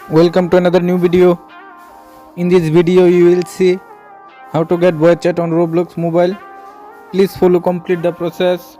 Welcome to another new video. In this video you will see how to get voice chat on Roblox mobile. Please follow complete the process.